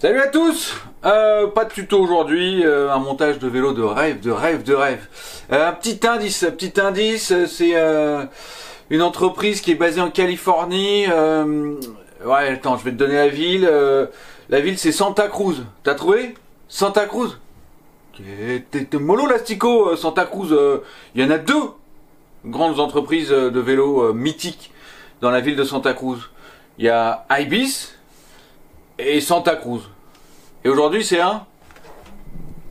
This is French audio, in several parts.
Salut à tous. Pas de tuto aujourd'hui, un montage de vélo de rêve. Un petit indice, c'est une entreprise qui est basée en Californie. Ouais, attends, je vais te donner la ville. La ville c'est Santa Cruz. T'as trouvé? Santa Cruz. T'es mollo l'astico, Santa Cruz. Il y en a deux grandes entreprises de vélo mythiques dans la ville de Santa Cruz. Il y a Ibis et Santa Cruz. Et aujourd'hui c'est un...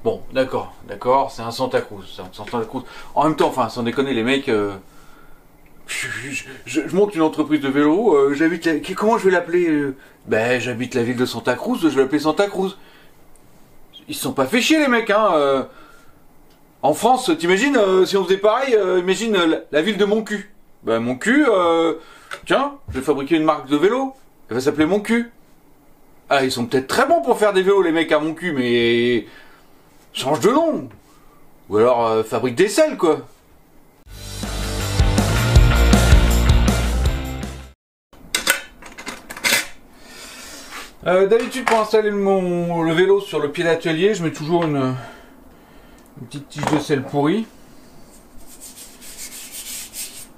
Bon, d'accord, c'est un Santa Cruz. En même temps, enfin, sans déconner les mecs... Je monte une entreprise de vélo, comment je vais l'appeler? Ben, j'habite la ville de Santa Cruz, je vais l'appeler Santa Cruz. Ils se sont pas fait chier les mecs, hein. En France, t'imagines, si on faisait pareil, imagine la ville de Mon Cul. Ben, Mon Cul, tiens, je vais fabriquer une marque de vélo, elle va s'appeler Mon Cul. Ah, ils sont peut-être très bons pour faire des vélos, les mecs à Mon Cul, mais... change de nom. Ou alors, fabrique des selles, quoi. D'habitude, pour installer le vélo sur le pied d'atelier, je mets toujours une petite tige de sel pourrie.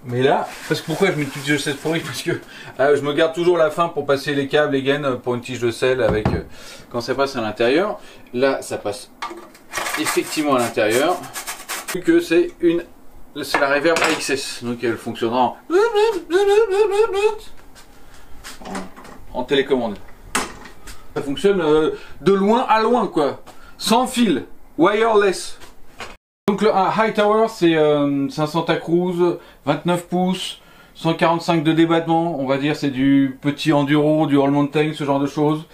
Mais là, parce que pourquoi je mets une tige de sel pourrie? Parce que je me garde toujours la fin pour passer les câbles, les gaines pour une tige de sel avec quand ça passe à l'intérieur. Là, ça passe effectivement à l'intérieur. Vu que c'est la Reverb AXS, donc elle fonctionnera en télécommande. Ça fonctionne de loin à loin, quoi, sans fil, wireless. Donc le High Tower, c'est un Santa Cruz, 29 pouces, 145 de débattement, on va dire c'est du petit enduro, du all mountain, ce genre de choses.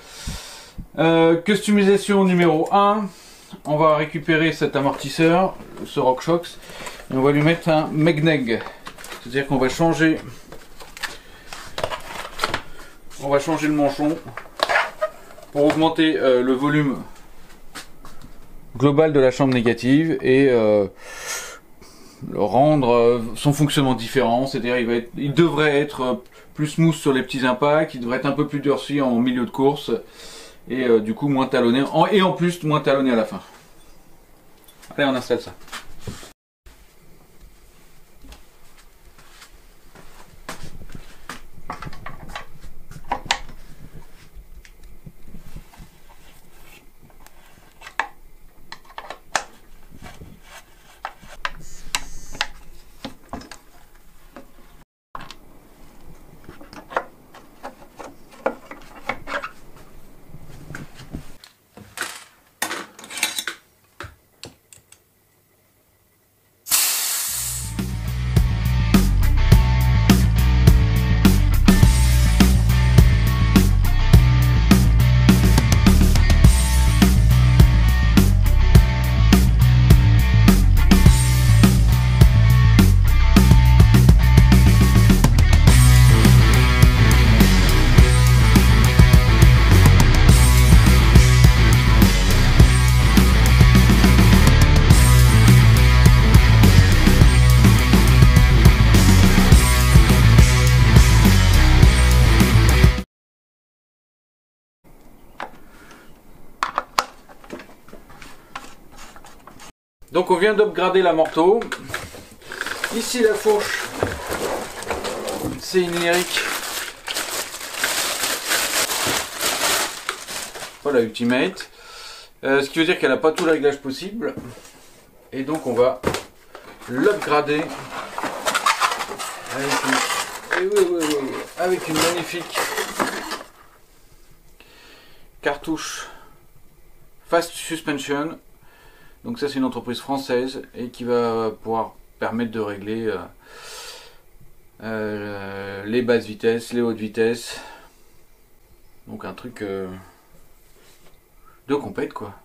Customisation numéro 1, on va récupérer cet amortisseur, ce RockShox, et on va lui mettre un Megneg. C'est-à-dire qu'on va changer le manchon pour augmenter le volume global de la chambre négative et le rendre son fonctionnement différent. C'est-à-dire il devrait être plus smooth sur les petits impacts, il devrait être un peu plus durci en milieu de course et du coup moins talonné, et en plus moins talonné à la fin. Allez, on installe ça. Donc on vient d'upgrader la morteau. Ici la fourche, c'est une Lyric. Voilà, Ultimate. Ce qui veut dire qu'elle n'a pas tout le réglage possible. Et donc on va l'upgrader avec une magnifique cartouche Fast Suspension. Donc ça c'est une entreprise française et qui va pouvoir permettre de régler les basses vitesses, les hautes vitesses. Donc un truc de compète, quoi.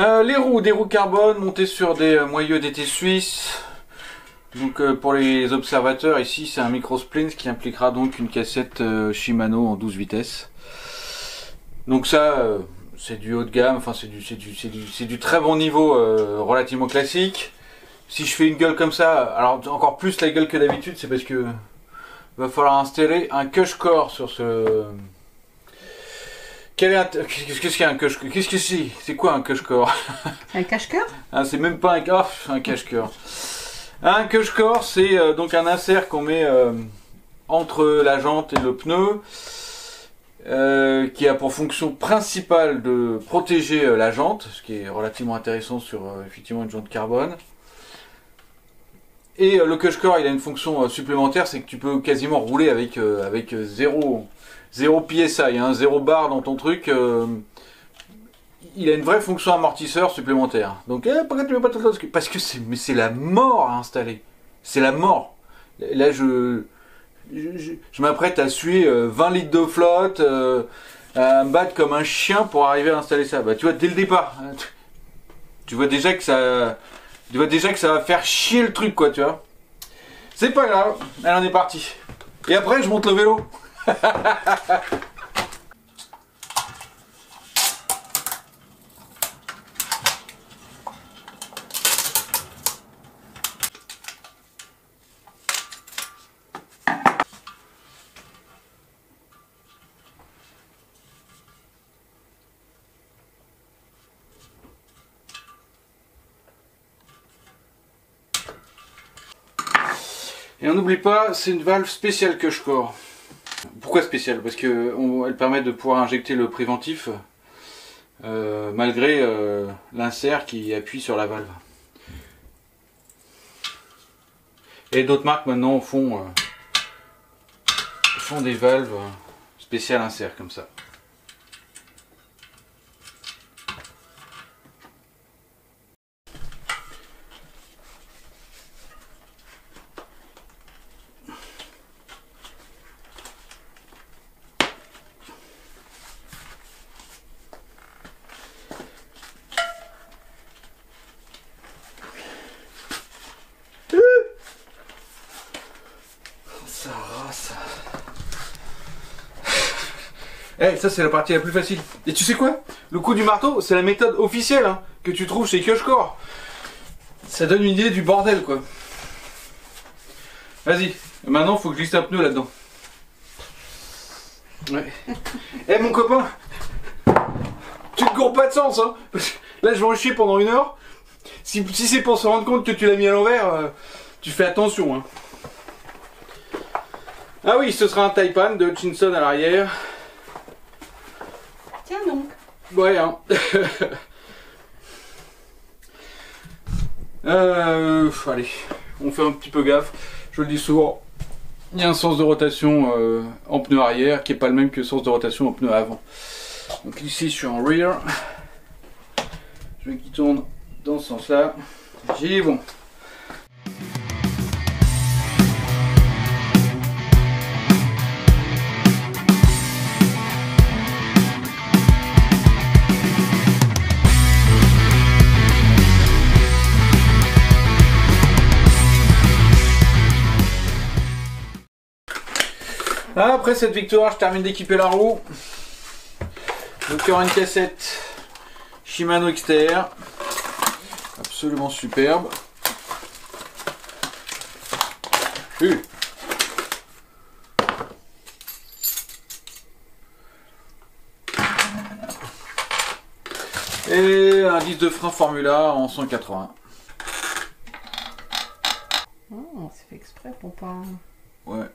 Les roues, des roues carbone montées sur des moyeux d'été suisse. Donc pour les observateurs, ici c'est un micro-splint qui impliquera donc une cassette Shimano en 12 vitesses. Donc ça, c'est du haut de gamme, enfin c'est du très bon niveau relativement classique. Si je fais une gueule comme ça, alors encore plus la gueule que d'habitude, c'est parce que va falloir installer un cush-core sur ce... Qu'est-ce qu'il y a un cush-core? Qu'est-ce que c'est quoi un cush-core? Un cache-cœur? Ah, c'est même pas un cache-cœur. Un cush-core, c'est donc un insert qu'on met entre la jante et le pneu, qui a pour fonction principale de protéger la jante, ce qui est relativement intéressant sur effectivement une jante carbone. Et le cush-core, il a une fonction supplémentaire, c'est que tu peux quasiment rouler avec zéro PSI, hein, 0 bar dans ton truc. Il a une vraie fonction amortisseur supplémentaire. Donc pourquoi tu veux pas tout ça? Parce que c'est la mort à installer. C'est la mort. Là je m'apprête à suer 20 litres de flotte, à me battre comme un chien pour arriver à installer ça. Bah tu vois dès le départ, tu vois déjà que ça va faire chier le truc quoi, tu vois. C'est pas grave, allez on est parti. Et après je monte le vélo. Et on n'oublie pas, c'est une valve spéciale cush-core. Pourquoi spéciale? Parce qu'elle permet de pouvoir injecter le préventif malgré l'insert qui appuie sur la valve. Et d'autres marques maintenant font des valves spéciales insert comme ça. Eh, ça c'est la partie la plus facile. Et tu sais quoi? Le coup du marteau, c'est la méthode officielle hein, que tu trouves chez cush-core. Ça donne une idée du bordel quoi. Vas-y, maintenant faut que je glisse un pneu là-dedans. Ouais. Eh mon copain, tu te gourres pas de sens hein. Là je vais en chier pendant 1 heure. Si c'est pour se rendre compte que tu l'as mis à l'envers, tu fais attention hein. Ah oui, ce sera un Taipan de Hutchinson à l'arrière. Tiens donc. Ouais, hein. Allez, on fait un petit peu gaffe. Je le dis souvent, il y a un sens de rotation en pneu arrière qui n'est pas le même que le sens de rotation en pneu avant. Donc ici, je suis en rear. Je veux qu'il tourne dans ce sens-là. J'ai bon. Après cette victoire, je termine d'équiper la roue. Donc il y aura une cassette Shimano XTR, absolument superbe. Et un disque de frein Formula en 180. Oh, c'est fait exprès pour pas... Ouais.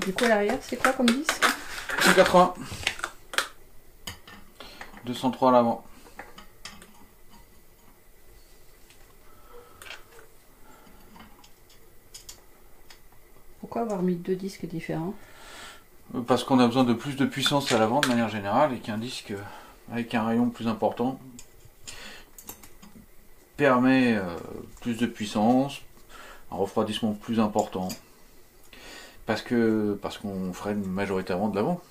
Du coup à l'arrière c'est quoi comme disque? 180. 203 à l'avant. Pourquoi avoir mis 2 disques différents? Parce qu'on a besoin de plus de puissance à l'avant de manière générale et qu'un disque avec un rayon plus important, permet plus de puissance, un refroidissement plus important, parce qu'on freine majoritairement de l'avant.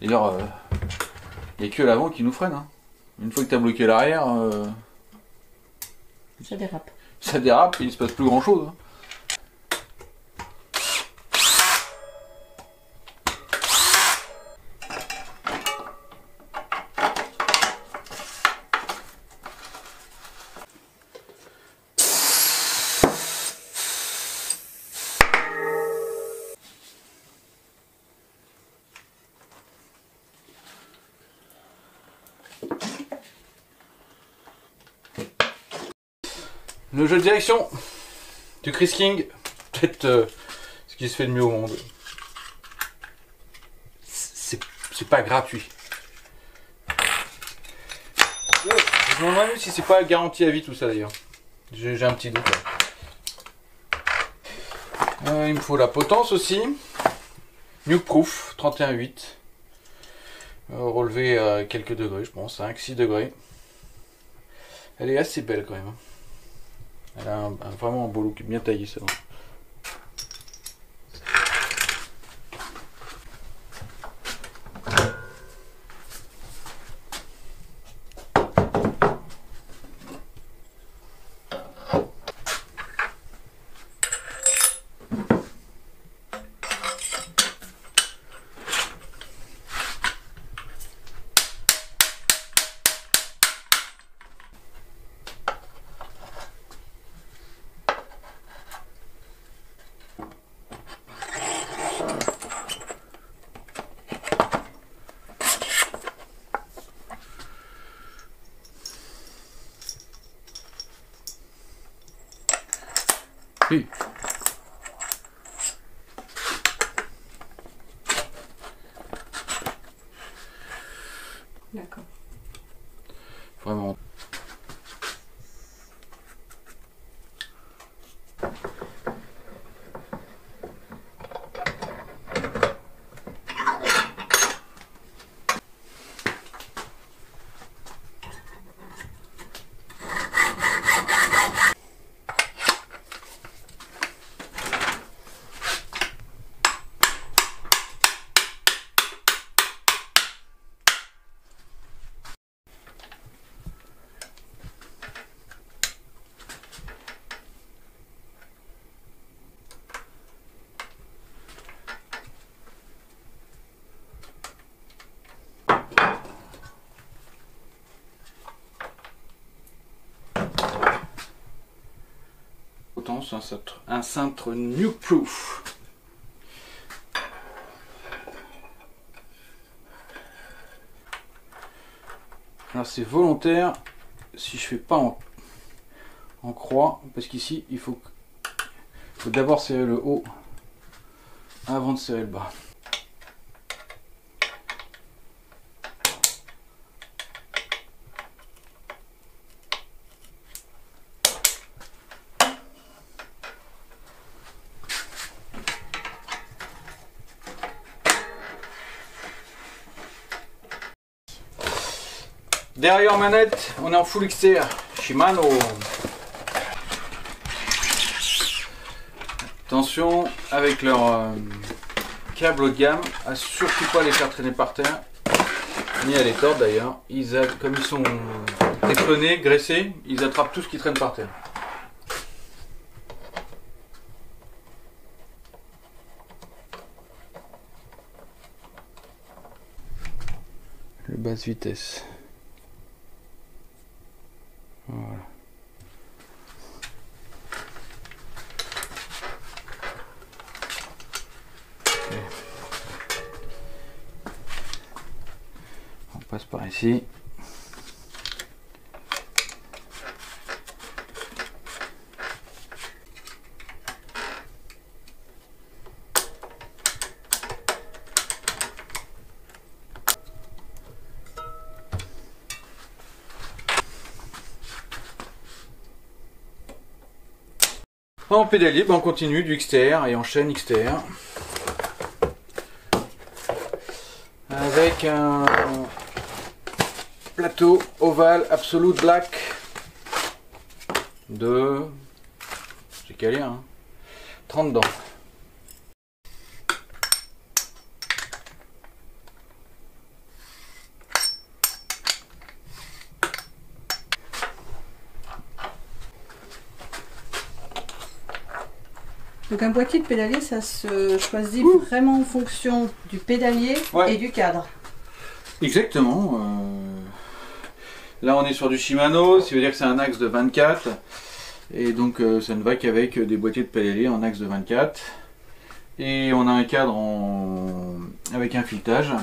D'ailleurs, il n'y a que l'avant qui nous freine. Hein. Une fois que tu as bloqué l'arrière, ça dérape. Ça dérape et il ne se passe plus grand chose. Hein. Le jeu de direction du Chris King, peut-être ce qui se fait de mieux au monde. C'est pas gratuit. Je me demande même si c'est pas garanti à vie tout ça d'ailleurs. J'ai un petit doute. Il me faut la potence aussi. Nuke Proof 31,8. Relevé à quelques degrés, je pense, 5-6 degrés. Elle est assez belle quand même. Elle a vraiment un beau look, bien taillé, c'est vrai. Oui. D'accord. Vraiment. Un cintre Nuke Proof. Alors c'est volontaire si je fais pas en croix, parce qu'ici il faut d'abord serrer le haut avant de serrer le bas. Derrière manette, on est en full XTR, Shimano. Attention avec leur câble haut de gamme, à surtout pas les faire traîner par terre, ni à les tordre d'ailleurs. Comme ils sont échelonnés, graissés, ils attrapent tout ce qui traîne par terre. Le basse vitesse. Voilà. Okay. On passe par ici. En pédalier, on continue du XTR et enchaîne XTR avec un plateau ovale Absolute Black 2, j'ai calé, hein, 30 dents. Donc un boîtier de pédalier, ça se choisit vraiment en fonction du pédalier et du cadre. Exactement. Là on est sur du Shimano, ce qui veut dire que c'est un axe de 24. Et donc ça ne va qu'avec des boîtiers de pédalier en axe de 24. Et on a un cadre avec un filetage.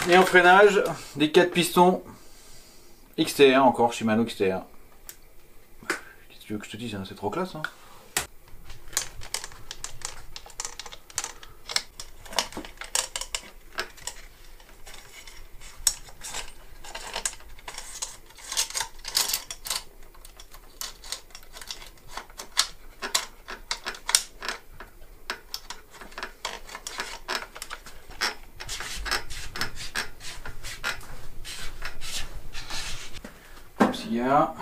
Et en freinage, des 4 pistons XTR, encore Shimano XTR. Qu'est-ce que tu veux que je te dise, hein, c'est trop classe. Hein. Cigare.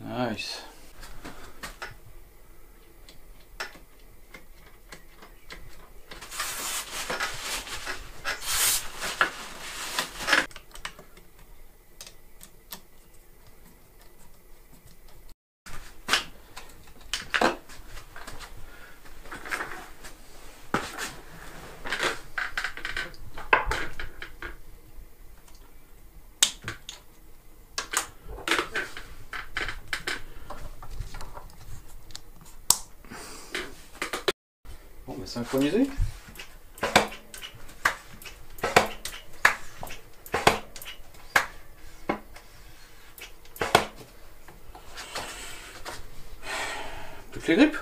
Nice. Bon, bah, synchroniser. Toutes les grippes.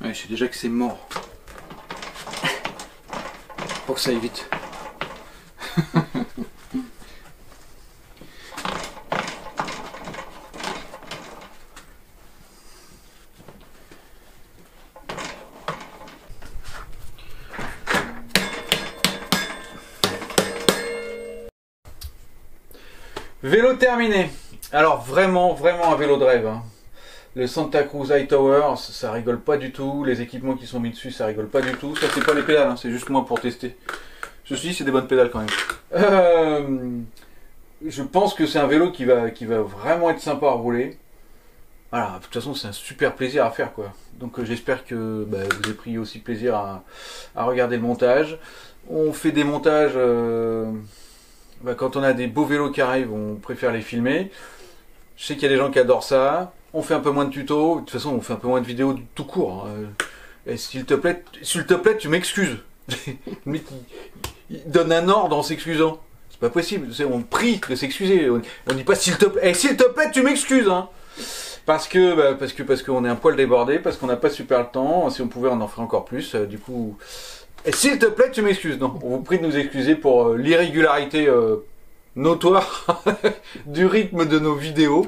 Ouais, je sais déjà que c'est mort. Faut que ça aille vite. Vélo terminé. Alors vraiment un vélo de rêve. Hein. Le Santa Cruz Hightower, ça rigole pas du tout. Les équipements qui sont mis dessus, ça rigole pas du tout. Ça c'est pas les pédales, hein, c'est juste moi pour tester. Je me suis dit c'est des bonnes pédales quand même. Je pense que c'est un vélo qui va vraiment être sympa à rouler. Voilà, de toute façon c'est un super plaisir à faire quoi. Donc j'espère que vous avez pris aussi plaisir à regarder le montage. On fait des montages, quand on a des beaux vélos qui arrivent, on préfère les filmer. Je sais qu'il y a des gens qui adorent ça. On fait un peu moins de tutos. De toute façon, on fait un peu moins de vidéos tout court. Hein. Et s'il te plaît, tu m'excuses. Mais il donne un ordre en s'excusant. C'est pas possible. On prie de s'excuser. On dit pas s'il te plaît, tu m'excuses. Hein. parce qu'on est un poil débordé, parce qu'on n'a pas super le temps. Si on pouvait, on en ferait encore plus. Du coup, et s'il te plaît, tu m'excuses. Non, on vous prie de nous excuser pour l'irrégularité notoire du rythme de nos vidéos.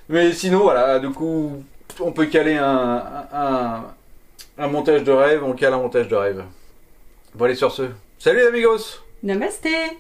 Mais sinon, voilà, du coup, on peut caler un montage de rêve, on cale un montage de rêve. Bon, allez, sur ce, salut amigos! Namasté!